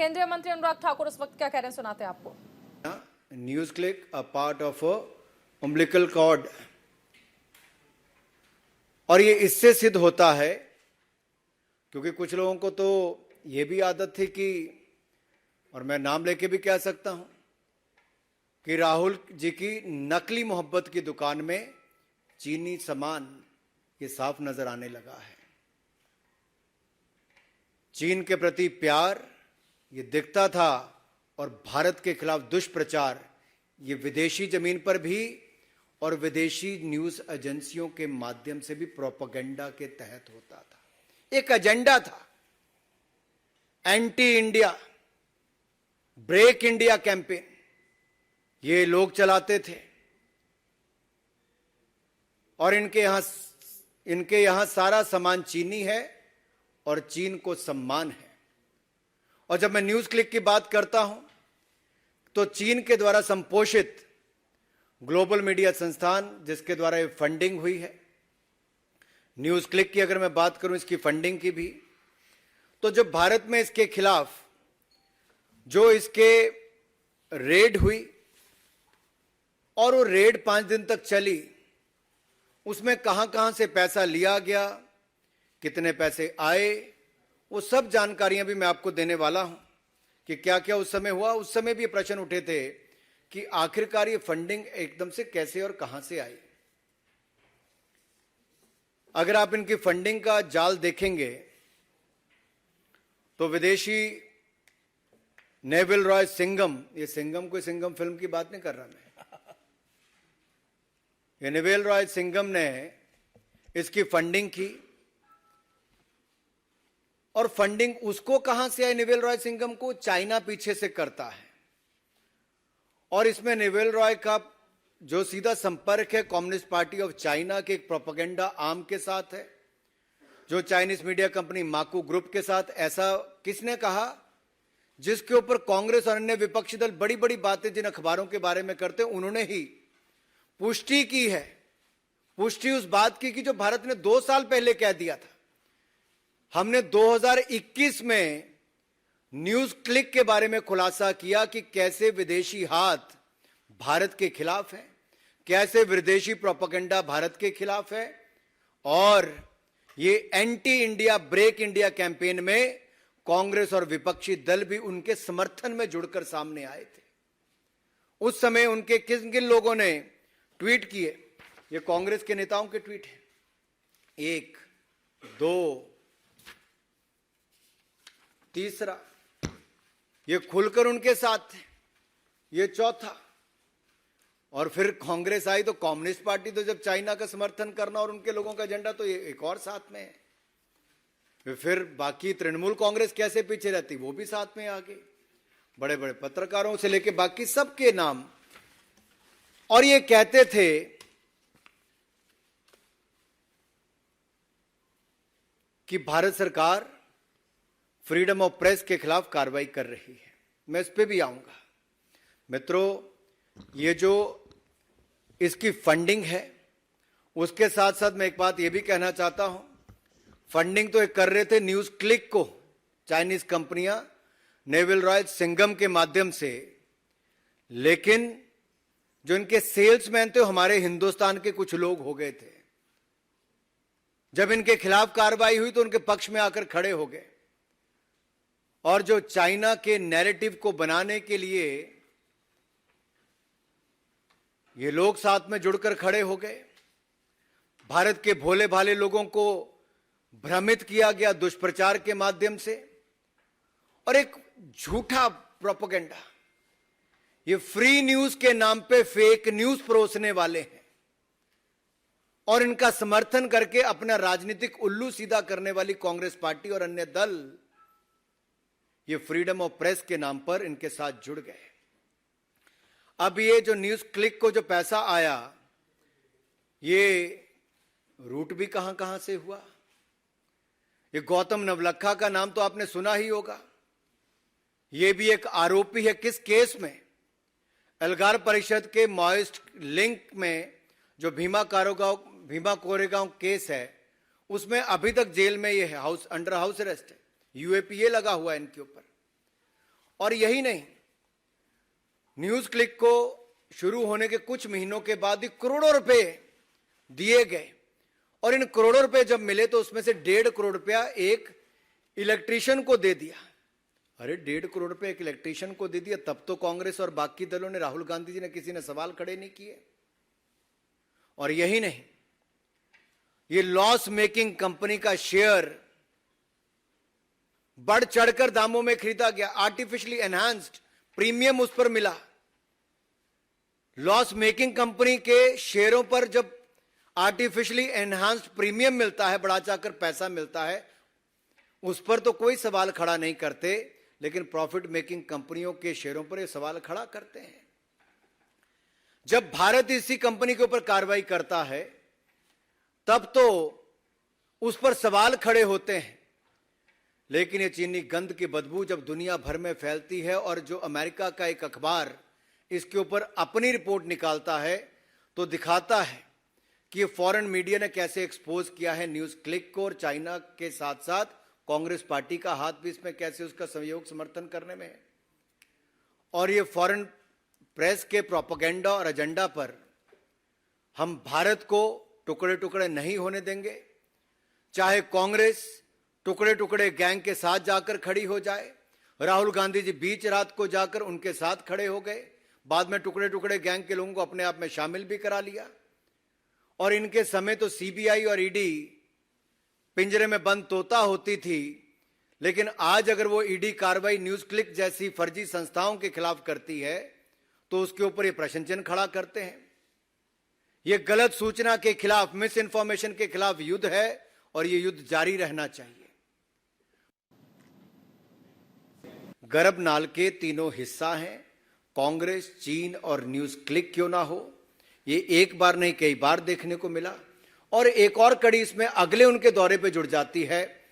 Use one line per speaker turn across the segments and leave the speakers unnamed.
केंद्रीय मंत्री अनुराग ठाकुर इस वक्त क्या कह रहे हैं, सुनाते हैं आपको।
News click a part of umbilical cord, और ये इससे सिद्ध होता है क्योंकि कुछ लोगों को तो ये भी आदत थी कि, और मैं नाम लेके भी कह सकता हूं, कि राहुल जी की नकली मोहब्बत की दुकान में चीनी सामान ये साफ नजर आने लगा है। चीन के प्रति प्यार ये दिखता था, और भारत के खिलाफ दुष्प्रचार ये विदेशी जमीन पर भी और विदेशी न्यूज एजेंसियों के माध्यम से भी प्रोपेगेंडा के तहत होता था। एक एजेंडा था, anti India, break India campaign, ये लोग चलाते थे। और इनके यहां सारा सामान चीनी है और चीन को सम्मान है। और जब मैं न्यूज क्लिक की बात करता हूं तो चीन के द्वारा संपोषित ग्लोबल मीडिया संस्थान, जिसके द्वारा ये फंडिंग हुई है, न्यूज क्लिक की अगर मैं बात करूं इसकी फंडिंग की भी, तो जब भारत में इसके खिलाफ जो इसके रेड हुई और वो रेड 5 दिन तक चली, उसमें कहां कहां से पैसा लिया गया, कितने पैसे आए, वो सब जानकारियां भी मैं आपको देने वाला हूं कि क्या क्या उस समय हुआ। उस समय भी ये प्रश्न उठे थे कि आखिरकार ये फंडिंग एकदम से कैसे और कहां से आई। अगर आप इनकी फंडिंग का जाल देखेंगे तो विदेशी नेविल रॉय सिंघम, ये सिंघम कोई सिंघम फिल्म की बात नहीं कर रहा मैं, ये नेविल रॉय सिंघम ने इसकी फंडिंग की। और फंडिंग उसको कहां से आई, नेविल रॉय सिंघम को चाइना पीछे से करता है। और इसमें नेविल रॉय का जो सीधा संपर्क है कम्युनिस्ट पार्टी ऑफ चाइना के एक प्रोपेगेंडा आर्म के साथ है, जो चाइनीज मीडिया कंपनी माकू ग्रुप के साथ। ऐसा किसने कहा, जिसके ऊपर कांग्रेस और अन्य विपक्षी दल बड़ी बड़ी बातें जिन अखबारों के बारे में करते हैं, उन्होंने ही पुष्टि की है। पुष्टि उस बात की कि जो भारत ने 2 साल पहले कह दिया था। हमने 2021 में न्यूज क्लिक के बारे में खुलासा किया कि कैसे विदेशी हाथ भारत के खिलाफ है, कैसे विदेशी प्रोपेगेंडा भारत के खिलाफ है, और ये anti India break India campaign में कांग्रेस और विपक्षी दल भी उनके समर्थन में जुड़कर सामने आए थे। उस समय उनके किन किन लोगों ने ट्वीट किए, ये कांग्रेस के नेताओं के ट्वीट हैं, 1, 2, तीसरा, ये खुलकर उनके साथ थे, ये चौथा। और फिर कांग्रेस आई तो कम्युनिस्ट पार्टी तो जब चाइना का समर्थन करना और उनके लोगों का एजेंडा, तो ये एक और साथ में है। फिर बाकी तृणमूल कांग्रेस कैसे पीछे रहती, वो भी साथ में आ गई, बड़े बड़े पत्रकारों से लेके बाकी सबके नाम। और ये कहते थे कि भारत सरकार फ्रीडम ऑफ प्रेस के खिलाफ कार्रवाई कर रही है। मैं इस पे भी आऊंगा। मित्रों, ये जो इसकी फंडिंग है, उसके साथ साथ मैं एक बात ये भी कहना चाहता हूं, फंडिंग तो एक कर रहे थे न्यूज क्लिक को चाइनीज कंपनियां नेविल रॉय सिंघम के माध्यम से, लेकिन जो इनके सेल्समैन थे हमारे हिंदुस्तान के कुछ लोग हो गए थे। जब इनके खिलाफ कार्रवाई हुई तो उनके पक्ष में आकर खड़े हो गए, और जो चाइना के नैरेटिव को बनाने के लिए ये लोग साथ में जुड़कर खड़े हो गए। भारत के भोले भाले लोगों को भ्रमित किया गया दुष्प्रचार के माध्यम से, और एक झूठा प्रोपेगेंडा, ये फ्री न्यूज के नाम पे फेक न्यूज परोसने वाले हैं, और इनका समर्थन करके अपना राजनीतिक उल्लू सीधा करने वाली कांग्रेस पार्टी और अन्य दल ये फ्रीडम ऑफ प्रेस के नाम पर इनके साथ जुड़ गए। अब ये जो न्यूज क्लिक को जो पैसा आया, ये रूट भी कहां कहां से हुआ। ये गौतम नवलखा का नाम तो आपने सुना ही होगा। ये भी एक आरोपी है। किस केस में? एल्गार परिषद के माओइस्ट लिंक में जो भीमा कोरेगांव केस है, उसमें अभी तक जेल में ये है, अंडर हाउस अरेस्ट है, यूएपीए लगा हुआ है इनके ऊपर। और यही नहीं, न्यूज क्लिक को शुरू होने के कुछ महीनों के बाद ही करोड़ों रुपए दिए गए, और इन करोड़ों रुपए जब मिले तो उसमें से 1.5 करोड़ रुपया एक इलेक्ट्रीशियन को दे दिया। अरे 1.5 करोड़ रुपए एक इलेक्ट्रीशियन को दे दिया, तब तो कांग्रेस और बाकी दलों ने, राहुल गांधी जी ने, किसी ने सवाल खड़े नहीं किए। और यही नहीं, ये लॉस मेकिंग कंपनी का शेयर बढ़ चढ़कर दामों में खरीदा गया, आर्टिफिशियली एनहांस्ड प्रीमियम उस पर मिला। लॉस मेकिंग कंपनी के शेयरों पर जब आर्टिफिशियली एनहांस्ड प्रीमियम मिलता है, बढ़ा चढ़कर पैसा मिलता है, उस पर तो कोई सवाल खड़ा नहीं करते, लेकिन प्रॉफिट मेकिंग कंपनियों के शेयरों पर यह सवाल खड़ा करते हैं। जब भारत इसी कंपनी के ऊपर कार्रवाई करता है तब तो उस पर सवाल खड़े होते हैं, लेकिन ये चीनी गंध की बदबू जब दुनिया भर में फैलती है और जो अमेरिका का एक अखबार इसके ऊपर अपनी रिपोर्ट निकालता है तो दिखाता है कि ये फॉरेन मीडिया ने कैसे एक्सपोज किया है न्यूज क्लिक को, और चाइना के साथ साथ कांग्रेस पार्टी का हाथ भी इसमें कैसे उसका सहयोग समर्थन करने में है। और ये फॉरेन प्रेस के प्रोपेगेंडा और एजेंडा पर हम भारत को टुकड़े टुकड़े नहीं होने देंगे, चाहे कांग्रेस टुकड़े टुकड़े गैंग के साथ जाकर खड़ी हो जाए। राहुल गांधी जी बीच रात को जाकर उनके साथ खड़े हो गए, बाद में टुकड़े टुकड़े गैंग के लोगों को अपने आप में शामिल भी करा लिया, और इनके समय तो सीबीआई और ईडी पिंजरे में बंद तोता होती थी, लेकिन आज अगर वो ईडी कार्रवाई न्यूज क्लिक जैसी फर्जी संस्थाओं के खिलाफ करती है तो उसके ऊपर ये प्रश्न चिन्ह खड़ा करते हैं। ये गलत सूचना के खिलाफ, मिस इन्फॉर्मेशन के खिलाफ युद्ध है, और ये युद्ध जारी रहना चाहिए। गर्भनाल के तीनों हिस्सा हैं, कांग्रेस, चीन और न्यूज क्लिक क्यों ना हो, ये एक बार नहीं कई बार देखने को मिला। और एक और कड़ी इसमें अगले उनके दौरे पे जुड़ जाती है,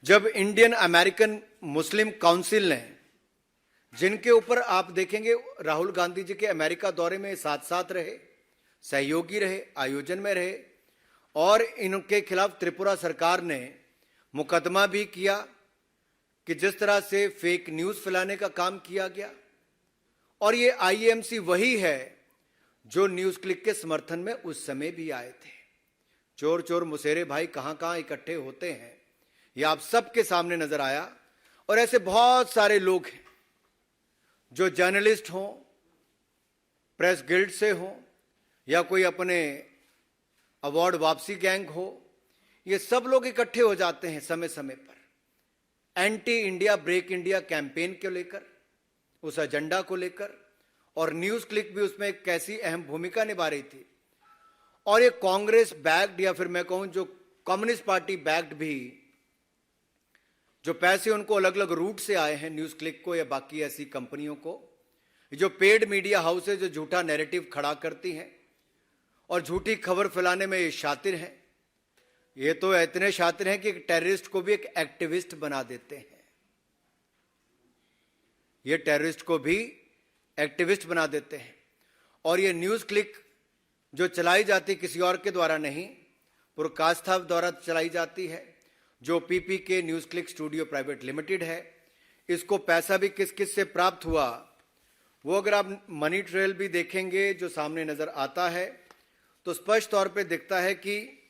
जब इंडियन अमेरिकन मुस्लिम काउंसिल ने, जिनके ऊपर आप देखेंगे राहुल गांधी जी के अमेरिका दौरे में साथ साथ रहे, सहयोगी रहे, आयोजन में रहे, और इनके खिलाफ त्रिपुरा सरकार ने मुकदमा भी किया कि जिस तरह से फेक न्यूज फैलाने का काम किया गया। और ये आईएमसी वही है जो न्यूज क्लिक के समर्थन में उस समय भी आए थे। चोर चोर मुसेरे भाई कहां कहां इकट्ठे होते हैं, ये आप सबके सामने नजर आया। और ऐसे बहुत सारे लोग हैं जो जर्नलिस्ट हों, प्रेस गिल्ड से हों, या कोई अपने अवार्ड वापसी गैंग हो, ये सब लोग इकट्ठे हो जाते हैं समय समय पर anti India break India campaign को लेकर, उस एजेंडा को लेकर। और न्यूज क्लिक भी उसमें एक कैसी अहम भूमिका निभा रही थी। और ये कांग्रेस बैक्ड, या फिर मैं कहूं जो कम्युनिस्ट पार्टी बैक्ड भी, जो पैसे उनको अलग अलग रूट से आए हैं न्यूज क्लिक को या बाकी ऐसी कंपनियों को, जो पेड मीडिया हाउसेज जो झूठा नैरेटिव खड़ा करती हैं और झूठी खबर फैलाने में ये शातिर हैं। ये तो इतने शातिर हैं कि एक टेररिस्ट को भी एक एक्टिविस्ट बना देते हैं। ये टेररिस्ट को भी एक्टिविस्ट बना देते हैं। और ये न्यूज क्लिक जो चलाई जाती किसी और के द्वारा नहीं, पुरकास्था द्वारा चलाई जाती है, जो पीपी के news click studio private limited है। इसको पैसा भी किस किस से प्राप्त हुआ, वो अगर आप मनी ट्रेल भी देखेंगे जो सामने नजर आता है तो स्पष्ट तौर पे दिखता है कि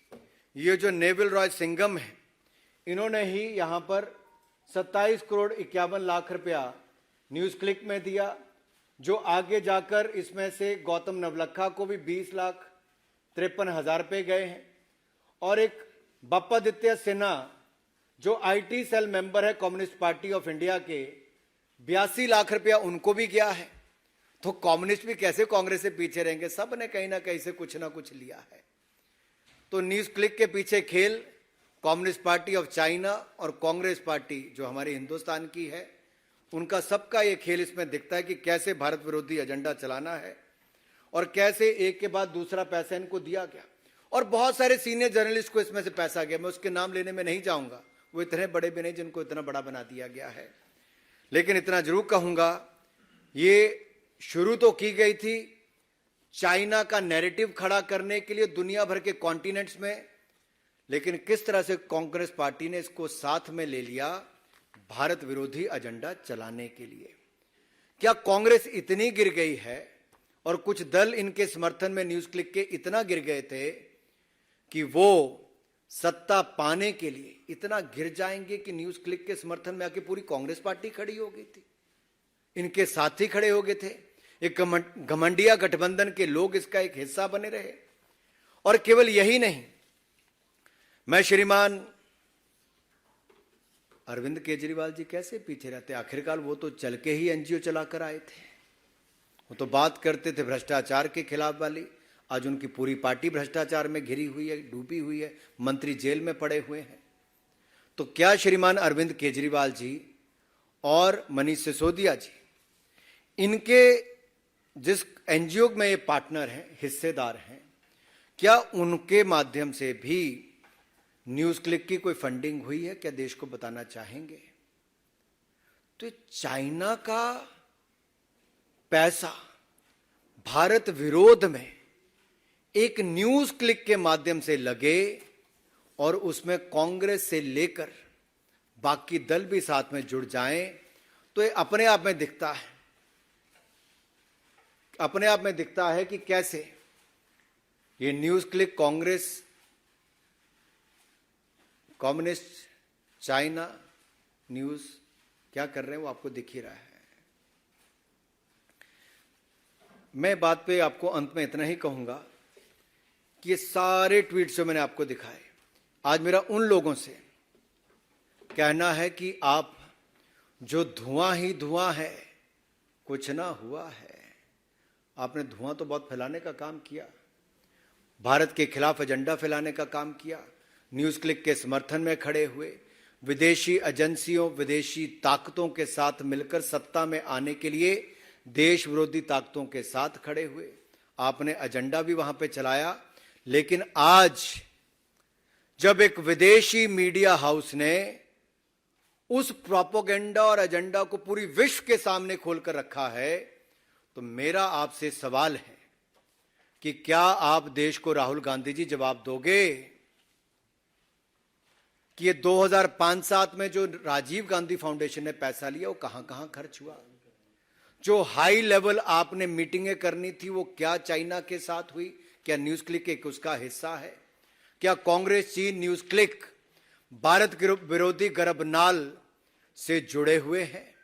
ये जो नेविल रॉय सिंघम है, इन्होंने ही यहां पर 27 करोड़ 51 लाख रुपया न्यूज क्लिक में दिया, जो आगे जाकर इसमें से गौतम नवलखा को भी 20,53,000 रुपए गए हैं। और एक बप्पादित्य सिन्हा जो आईटी सेल मेंबर है कम्युनिस्ट पार्टी ऑफ इंडिया के, 82 लाख रुपया उनको भी गया है। तो कम्युनिस्ट भी कैसे कांग्रेस से पीछे रहेंगे, सब ने कहीं ना कहीं से कुछ ना कुछ लिया है। तो न्यूज क्लिक के पीछे खेल कम्युनिस्ट पार्टी ऑफ चाइना और कांग्रेस पार्टी जो हमारे हिंदुस्तान की है, उनका सबका ये खेल इसमें दिखता है कि कैसे भारत विरोधी एजेंडा चलाना है और कैसे एक के बाद दूसरा पैसा इनको दिया गया। और बहुत सारे सीनियर जर्नलिस्ट को इसमें से पैसा गया, मैं उसके नाम लेने में नहीं जाऊंगा, वो इतने बड़े भी नहीं जिनको इतना बड़ा बना दिया गया है। लेकिन इतना जरूर कहूंगा, ये शुरू तो की गई थी चाइना का नैरेटिव खड़ा करने के लिए दुनिया भर के कॉन्टिनेंट्स में, लेकिन किस तरह से कांग्रेस पार्टी ने इसको साथ में ले लिया भारत विरोधी एजेंडा चलाने के लिए। क्या कांग्रेस इतनी गिर गई है और कुछ दल इनके समर्थन में न्यूज क्लिक के इतना गिर गए थे कि वो सत्ता पाने के लिए इतना गिर जाएंगे कि न्यूज क्लिक के समर्थन में आके पूरी कांग्रेस पार्टी खड़ी हो गई थी, इनके साथी खड़े हो गए थे, एक घमंडिया गठबंधन के लोग इसका एक हिस्सा बने रहे। और केवल यही नहीं, मैं श्रीमान अरविंद केजरीवाल जी कैसे पीछे रहते, आखिरकार वो तो चल के ही एनजीओ चलाकर आए थे, वो तो बात करते थे भ्रष्टाचार के खिलाफ वाली, आज उनकी पूरी पार्टी भ्रष्टाचार में घिरी हुई है, डूबी हुई है, मंत्री जेल में पड़े हुए हैं। तो क्या श्रीमान अरविंद केजरीवाल जी और मनीष सिसोदिया जी, इनके जिस एनजीओ में ये पार्टनर हैं, हिस्सेदार हैं, क्या उनके माध्यम से भी न्यूज क्लिक की कोई फंडिंग हुई है? क्या देश को बताना चाहेंगे? तो चाइना का पैसा भारत विरोध में एक न्यूज क्लिक के माध्यम से लगे और उसमें कांग्रेस से लेकर बाकी दल भी साथ में जुड़ जाएं, तो ये अपने आप में दिखता है, अपने आप में दिखता है कि कैसे ये news click Congress, communist, China news क्या कर रहे हैं वो आपको दिख ही रहा है। मैं बात पे आपको अंत में इतना ही कहूंगा कि ये सारे ट्वीट्स जो मैंने आपको दिखाए, आज मेरा उन लोगों से कहना है कि आप जो धुआं ही धुआं है, कुछ ना हुआ है। आपने धुआं तो बहुत फैलाने का काम किया, भारत के खिलाफ एजेंडा फैलाने का काम किया, न्यूज क्लिक के समर्थन में खड़े हुए, विदेशी एजेंसियों, विदेशी ताकतों के साथ मिलकर सत्ता में आने के लिए देश विरोधी ताकतों के साथ खड़े हुए, आपने एजेंडा भी वहां पे चलाया। लेकिन आज जब एक विदेशी मीडिया हाउस ने उस प्रोपेगेंडा और एजेंडा को पूरी विश्व के सामने खोलकर रखा है, तो मेरा आपसे सवाल है कि क्या आप देश को, राहुल गांधी जी, जवाब दोगे कि ये 2005-7 में जो राजीव गांधी फाउंडेशन ने पैसा लिया वो कहां कहां खर्च हुआ? जो हाई लेवल आपने मीटिंगें करनी थी वो क्या चाइना के साथ हुई? क्या न्यूज क्लिक एक उसका हिस्सा है? क्या कांग्रेस, चीन, न्यूज क्लिक भारत विरोधी गर्भनाल से जुड़े हुए हैं?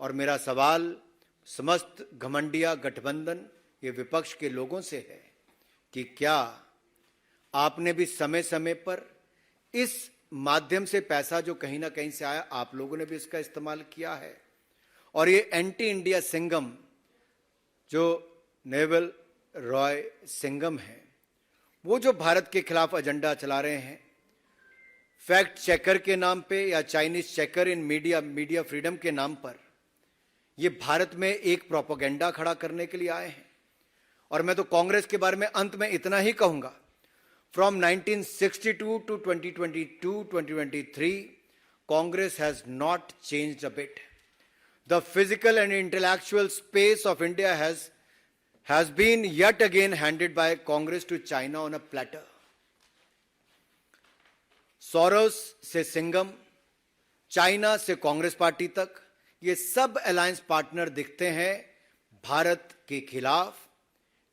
और मेरा सवाल समस्त घमंडिया गठबंधन, ये विपक्ष के लोगों से है कि क्या आपने भी समय समय पर इस माध्यम से पैसा जो कहीं ना कहीं से आया, आप लोगों ने भी इसका इस्तेमाल किया है? और ये एंटी इंडिया सिंघम जो नेवल रॉय सिंघम है, वो जो भारत के खिलाफ एजेंडा चला रहे हैं, फैक्ट चेकर के नाम पे या चाइनीज चेकर इन मीडिया फ्रीडम के नाम पर, ये भारत में एक प्रोपेगेंडा खड़ा करने के लिए आए हैं। और मैं तो कांग्रेस के बारे में अंत में इतना ही कहूंगा, from 1962 to 2022-2023, Congress has not changed a bit. The physical and intellectual space of India has been yet again handed by Congress to China on a platter. Soros से सिंघम, चाइना से कांग्रेस पार्टी तक, ये सब अलायंस पार्टनर दिखते हैं भारत के खिलाफ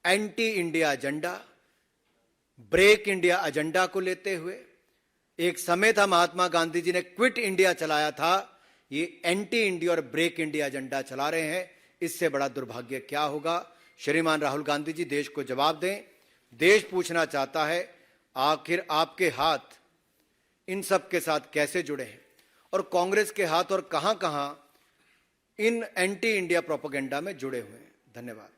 anti India agenda, break India agenda को लेते हुए। एक समय था महात्मा गांधी जी ने क्विट इंडिया चलाया था, ये एंटी इंडिया और ब्रेक इंडिया एजेंडा चला रहे हैं। इससे बड़ा दुर्भाग्य क्या होगा? श्रीमान राहुल गांधी जी, देश को जवाब दें। देश पूछना चाहता है आखिर आपके हाथ इन सब के साथ कैसे जुड़े हैं और कांग्रेस के हाथ और कहां कहां इन एंटी इंडिया प्रोपेगेंडा में जुड़े हुए हैं। धन्यवाद।